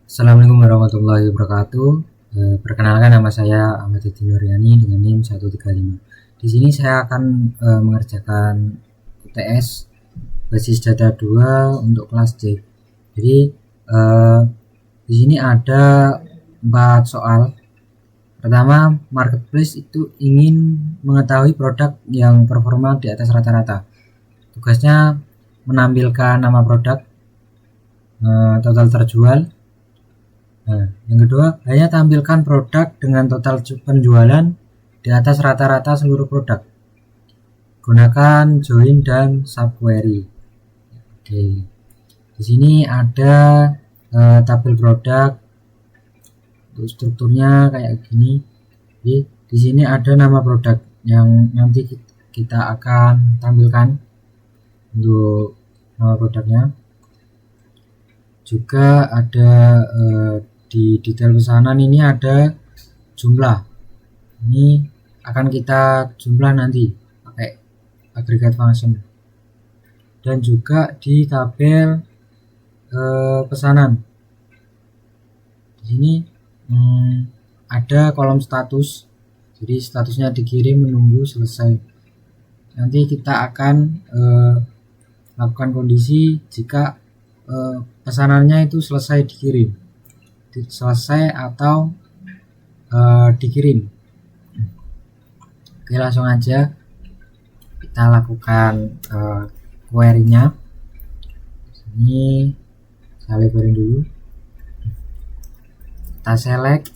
Assalamualaikum warahmatullahi wabarakatuh. Perkenalkan, nama saya Ahmad Edi Nuryani dengan NIM 135. Di sini saya akan mengerjakan UTS basis data 2 untuk kelas C. Jadi di sini ada 4 soal. Pertama, marketplace itu ingin mengetahui produk yang performa di atas rata-rata. Tugasnya menampilkan nama produk, total terjual. Nah, yang kedua, hanya tampilkan produk dengan total penjualan di atas rata-rata seluruh produk. Gunakan join dan subquery. Oke. Di sini ada tabel produk. Untuk strukturnya kayak gini. Jadi, di sini ada nama produk yang nanti kita akan tampilkan untuk nama produknya. Juga ada di detail pesanan ini ada jumlah. Ini akan kita jumlah nanti pakai aggregate function. Dan juga di tabel pesanan. Di sini ada kolom status. Jadi statusnya dikirim, menunggu, selesai. Nanti kita akan lakukan kondisi jika pesanannya itu selesai dikirim, selesai atau dikirim. Oke, langsung aja kita lakukan query-nya. Ini saya lebarin dulu. Kita select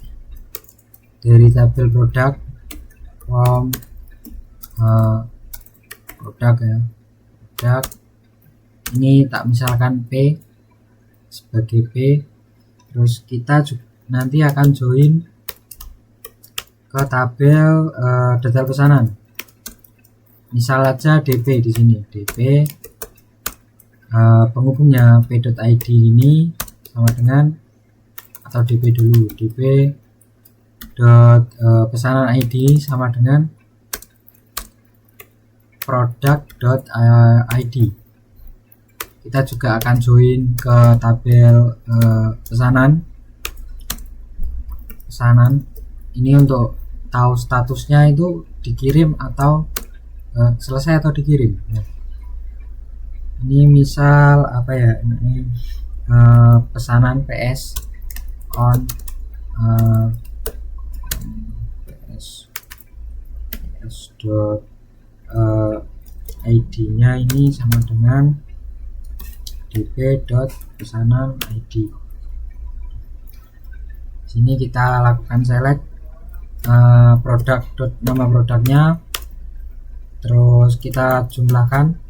dari tabel produk from produk ya, produk ini tak misalkan P sebagai P. Terus kita nanti akan join ke tabel detail pesanan. Misal aja DP di sini, DP penghubungnya p.id ini sama dengan, atau DP dulu, DP pesanan ID sama dengan product.id. Kita juga akan join ke tabel pesanan ini untuk tahu statusnya itu dikirim atau selesai atau dikirim. Nah, ini misal apa ya, ini pesanan PS on id-nya ini sama dengan dp.pesanan id. Sini kita lakukan select produk nama produknya, terus kita jumlahkan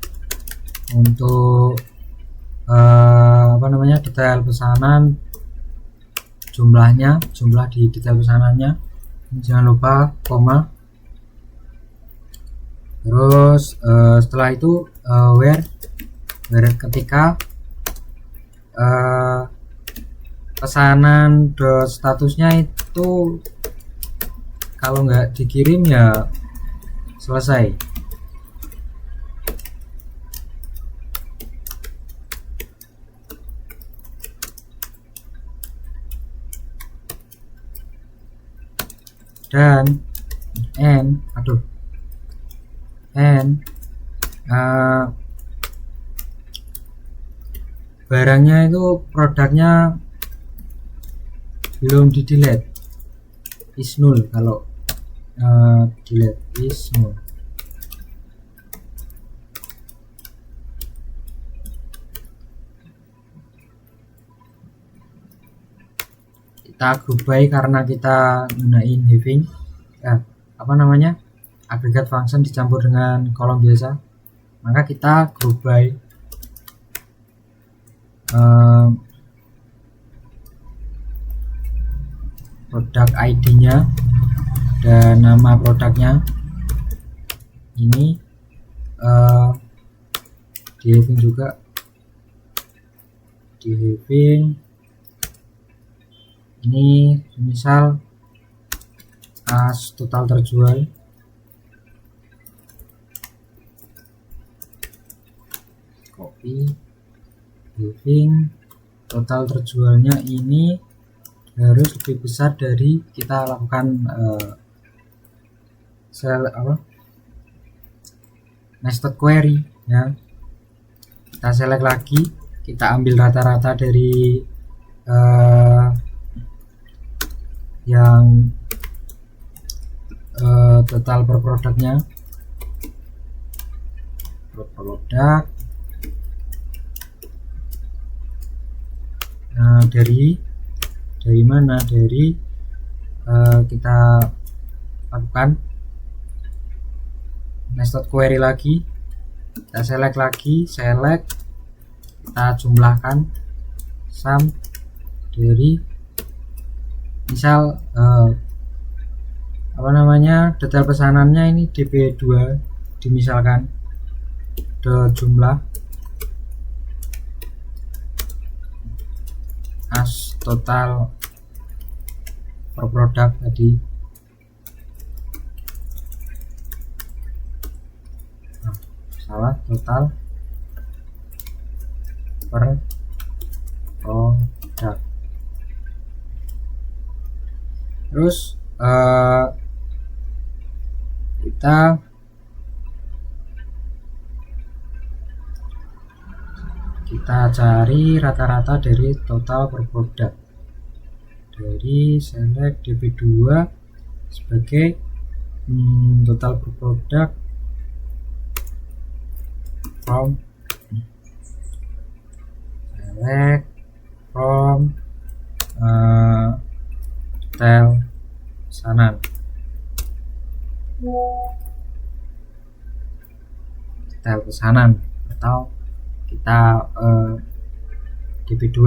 untuk detail pesanan, jumlah di detail pesanannya, jangan lupa koma. Terus setelah itu where ketika pesanan statusnya itu kalau nggak dikirim ya selesai. Dan barangnya itu produknya belum di delete, is null. Kalau delete is null. Kita group by karena kita gunain having aggregate function dicampur dengan kolom biasa, maka kita group by produk ID-nya dan nama produknya ini di having juga, di having ini misal as total terjual. Copy, having total terjualnya ini harus lebih besar dari kita lakukan nested query ya. Kita select lagi, kita ambil rata-rata dari yang total per produknya, produk. Nah, dari mana? Dari kita lakukan nested query lagi, kita select lagi, kita jumlahkan sum dari misal detail pesanannya ini DP2 dimisalkan jumlah as total per produk tadi. Total per produk. Terus kita cari rata-rata dari total per produk, dari select DP2 sebagai total per produk from select from detail pesanan. Detail pesanan atau kita DP2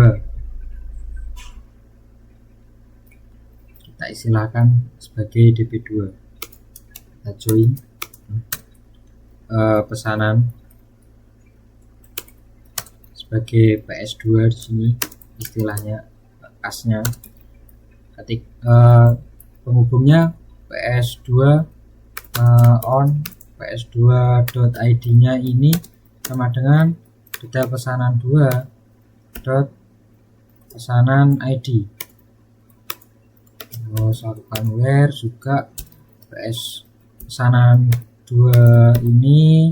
kita istilahkan sebagai DP2. Kita join pesanan sebagai PS2 di sini istilahnya, asnya. Ketik penghubungnya PS2 on PS2.id nya ini sama dengan detail pesanan 2 pesanan ID. Terus lakukan where juga PS pesanan 2 ini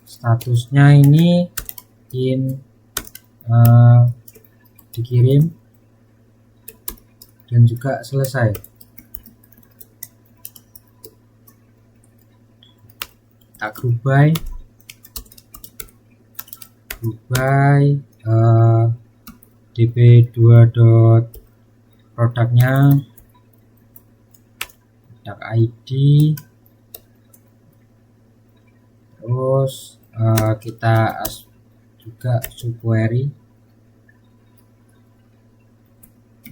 statusnya ini dikirim dan juga selesai. Kita group by dp2 produknya, produk ID, terus kita juga subquery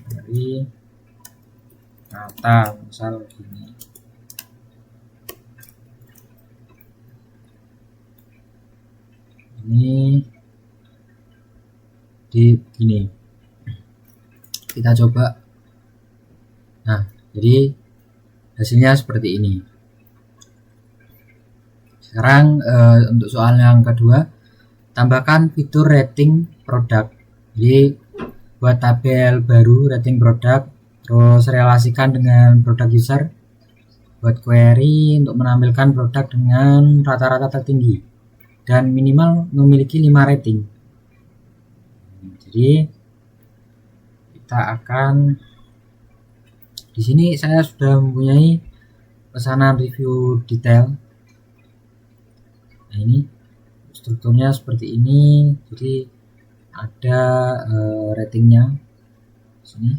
dari data misal gini. Ini kita coba. Nah, jadi hasilnya seperti ini. Sekarang untuk soal yang kedua, tambahkan fitur rating produk. Jadi buat tabel baru rating produk, terus relasikan dengan produk user, buat query untuk menampilkan produk dengan rata-rata tertinggi dan minimal memiliki 5 rating. Jadi kita akan, di sini saya sudah mempunyai pesanan review detail. Nah, ini strukturnya seperti ini. Jadi ada ratingnya di sini.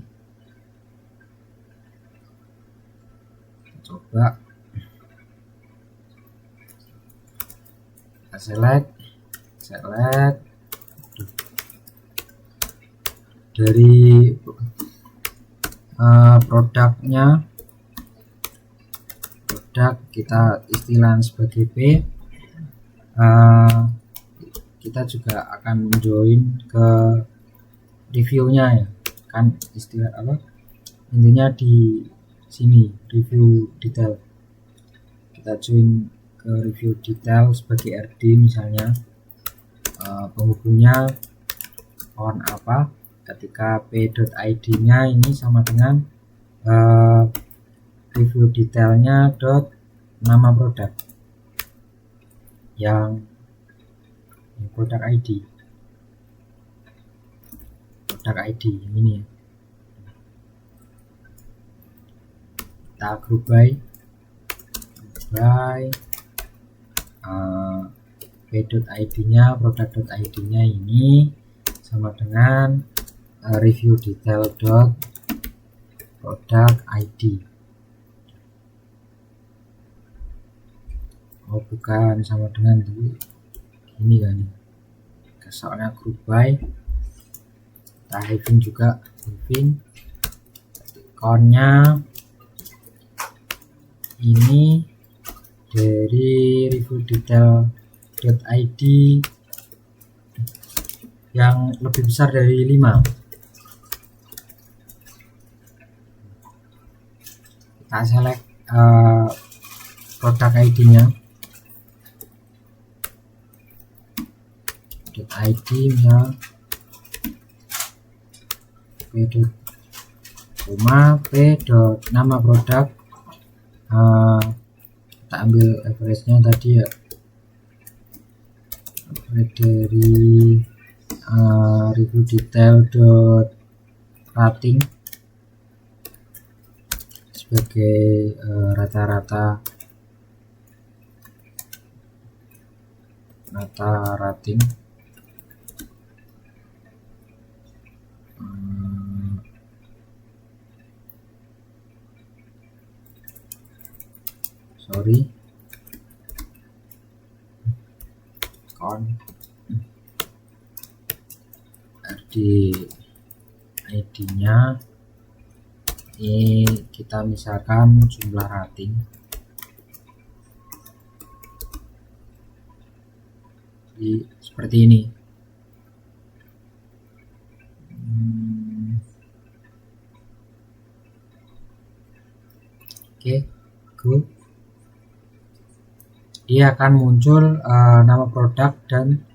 Kita coba kita select dari produknya, produk kita istilah sebagai P. Kita juga akan join ke reviewnya ya, kan istilah apa, intinya di sini review detail. Kita join ke review detail sebagai RD misalnya, penghubungnya on apa, ketika p.id-nya ini sama dengan review detailnya dot nama produk yang produk ID ini ya. Kita group by p.id-nya produk.id-nya ini sama dengan review detail dot product ID. Oh bukan, sama dengan ini kan, soalnya group by, kita having juga, having count-nya ini dari review detail .id yang lebih besar dari 5. Kita select produk ID-nya .id nya p. nama produk, kita ambil average-nya tadi ya, dari review detail dot rating sebagai rata rating. Sorry, count ID-nya ini kita misalkan jumlah rating, seperti ini. Oke, go. Dia akan muncul nama produk dan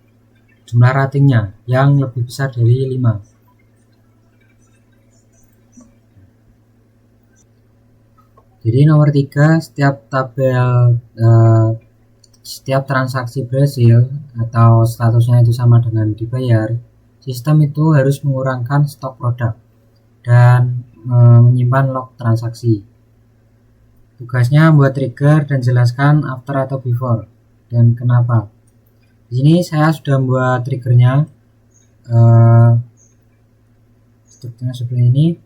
jumlah ratingnya yang lebih besar dari 5. Jadi nomor 3, setiap tabel setiap transaksi berhasil atau statusnya itu sama dengan dibayar, sistem itu harus mengurangkan stok produk dan menyimpan log transaksi. Tugasnya membuat trigger dan jelaskan after atau before dan kenapa. Di sini saya sudah membuat triggernya, strukturnya seperti ini.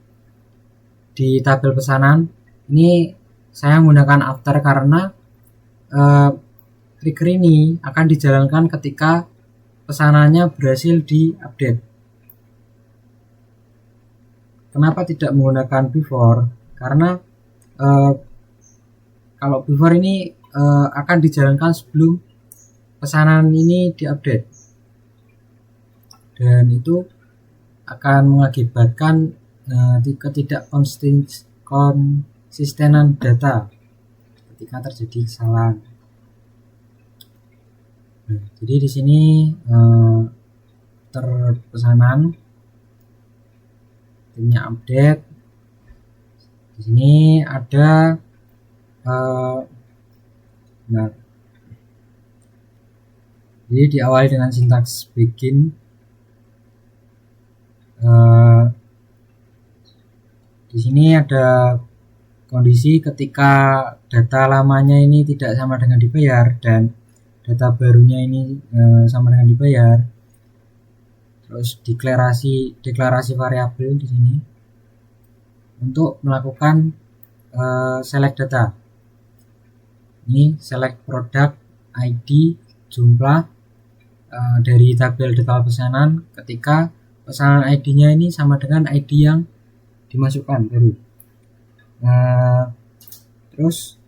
Di tabel pesanan ini saya menggunakan after karena trigger ini akan dijalankan ketika pesanannya berhasil diupdate. Kenapa tidak menggunakan before? Karena kalau before ini akan dijalankan sebelum pesanan ini diupdate, dan itu akan mengakibatkan ketidakkonsistenan data ketika terjadi kesalahan. Jadi di sini terpesanan timnya update. Di sini ada jadi diawali dengan sintaks begin. Di sini ada kondisi ketika data lamanya ini tidak sama dengan dibayar dan data barunya ini sama dengan dibayar. Terus deklarasi variabel di sini untuk melakukan select data. Ini select produk ID jumlah dari tabel detail pesanan ketika pesanan ID-nya ini sama dengan ID yang dimasukkan baru. Terus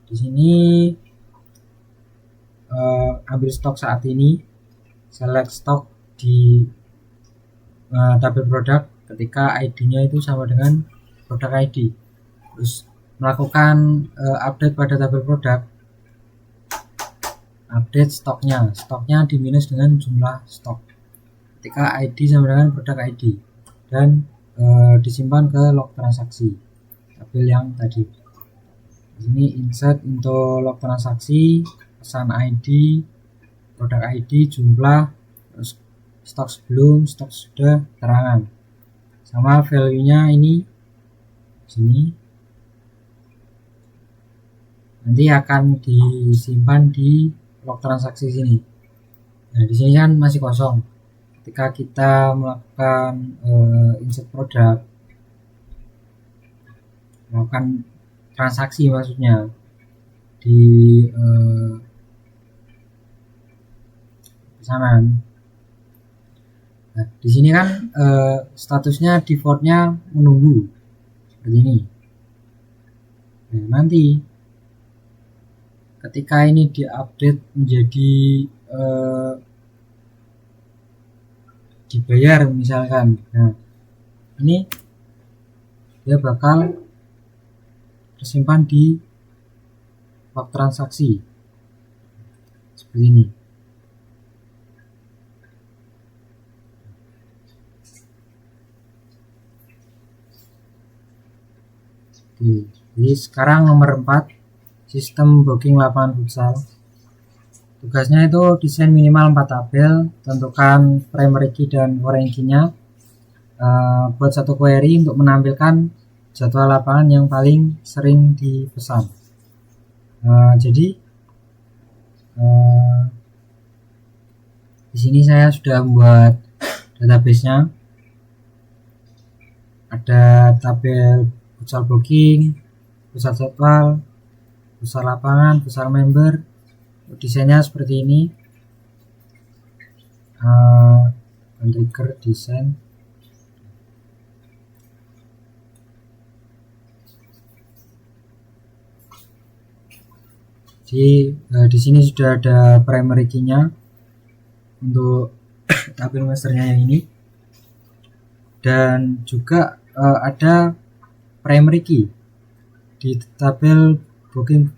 di sini ambil stok saat ini, select stok di tabel produk ketika ID-nya itu sama dengan produk ID. Terus melakukan update pada tabel produk, update stoknya di minus dengan jumlah stok ketika ID sama dengan produk ID. dan disimpan ke log transaksi tabel yang tadi. Di sini insert into log transaksi, pesan ID, produk ID, jumlah, terus stok sebelum, stok sudah, keterangan, sama value-nya ini sini nanti akan disimpan di log transaksi sini. Nah, di sini kan masih kosong. Ketika kita melakukan insert produk, melakukan transaksi maksudnya di pesanan. Nah, di sini kan statusnya defaultnya menunggu seperti ini. Nah, nanti ketika ini diupdate menjadi dibayar misalkan, nah ini dia bakal tersimpan di log transaksi seperti ini. Oke, jadi sekarang nomor 4, sistem booking lapangan futsal. Tugasnya itu desain minimal 4 tabel, tentukan primary key dan foreign key-nya, buat satu query untuk menampilkan jadwal lapangan yang paling sering dipesan. Jadi di sini saya sudah membuat database-nya. Ada tabel futsal booking, futsal jadwal, futsal lapangan, futsal member. Desainnya seperti ini. Trigger desain. Jadi di sini sudah ada primary key-nya untuk tabel masternya yang ini, dan juga ada primary key di tabel booking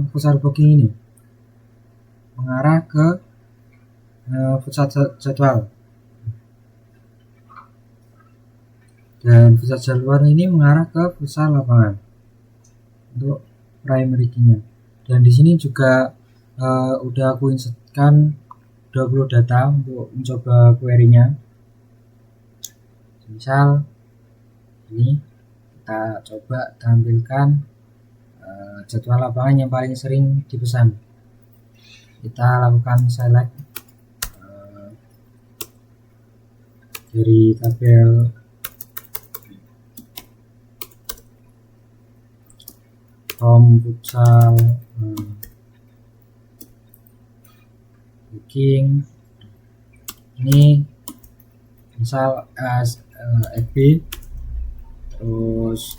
futsal booking ini mengarah ke futsal jadwal, dan futsal jadwal ini mengarah ke futsal lapangan untuk primary key-nya. Dan di sini juga udah aku insertkan 20 data untuk mencoba query-nya. Misal ini kita coba tampilkan jadwal lapangan yang paling sering dipesan. Kita lakukan select dari tabel from futsal booking, ini misal FB, terus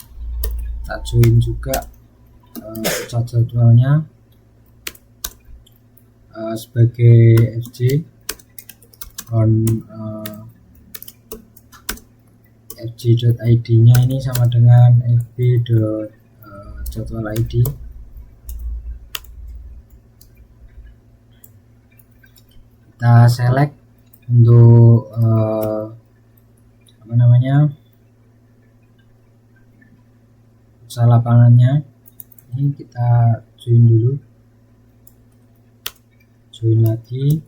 kita join juga futsal jadwalnya sebagai FJ on fj.id nya ini sama dengan fb.jadwal id. Kita select untuk futsal lapangannya. Ini kita join dulu, join lagi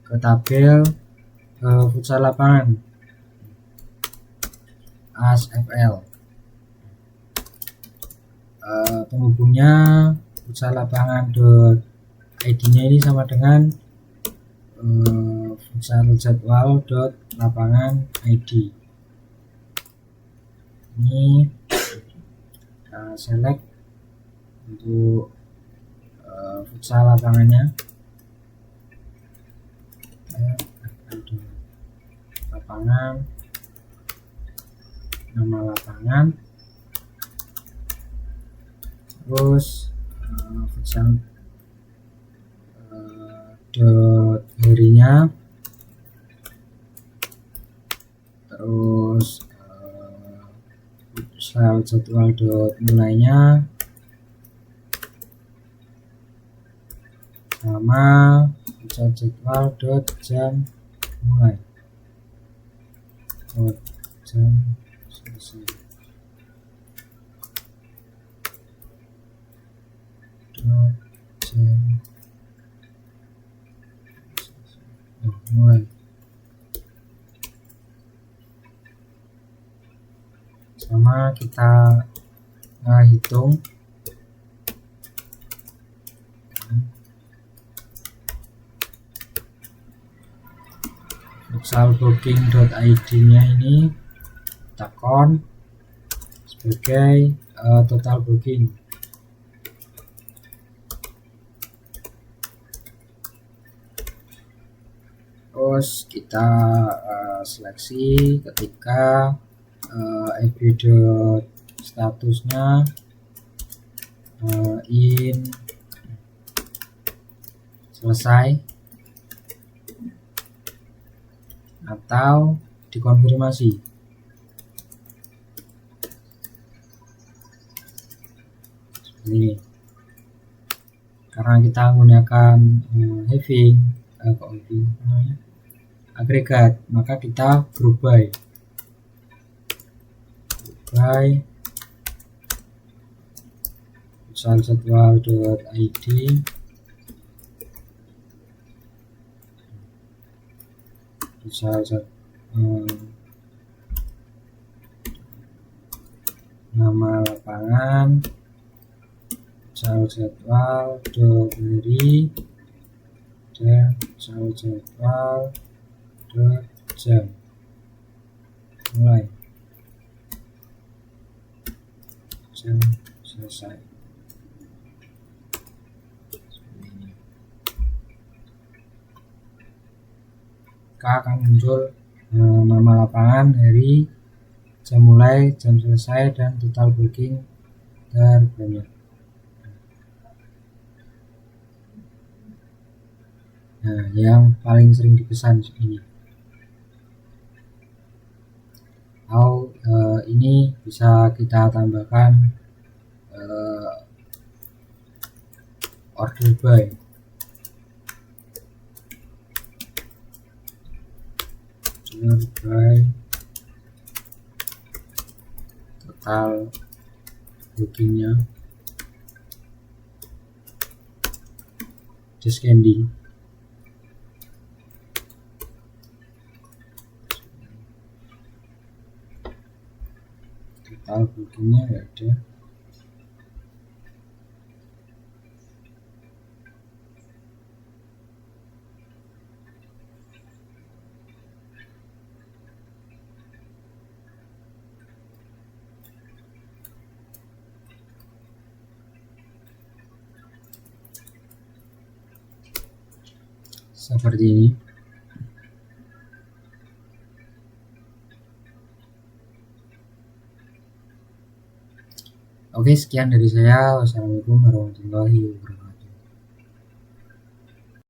ke tabel futsal lapangan ASFL. Penghubungnya futsal lapangan.id nya ini sama dengan futsal jadwal.lapangan id. Ini kita select untuk futsal lapangannya, lapangan, nama lapangan, terus futsal dot harinya, terus futsal jadwal dot mulainya, sama futsal jadwal dot jam mulai. jam selesai. Mulai sama kita hitung futsalbooking.id nya ini kita count sebagai total booking. Terus kita seleksi ketika episode statusnya in selesai atau dikonfirmasi. Seperti ini. Karena kita menggunakan having agregat, maka kita group by futsaljadwal.id nama lapangan futsaljadwal.hari dan futsaljadwal.jam. Mulai jam selesai. Maka akan muncul nama lapangan, hari, jam mulai, jam selesai, dan total booking terbanyak. Nah, yang paling sering dipesan ini. Atau ini bisa kita tambahkan order by. Total bookingnya descending. Total bookingnya nggak ada. Seperti ini. Oke, sekian dari saya. Wassalamualaikum warahmatullahi wabarakatuh.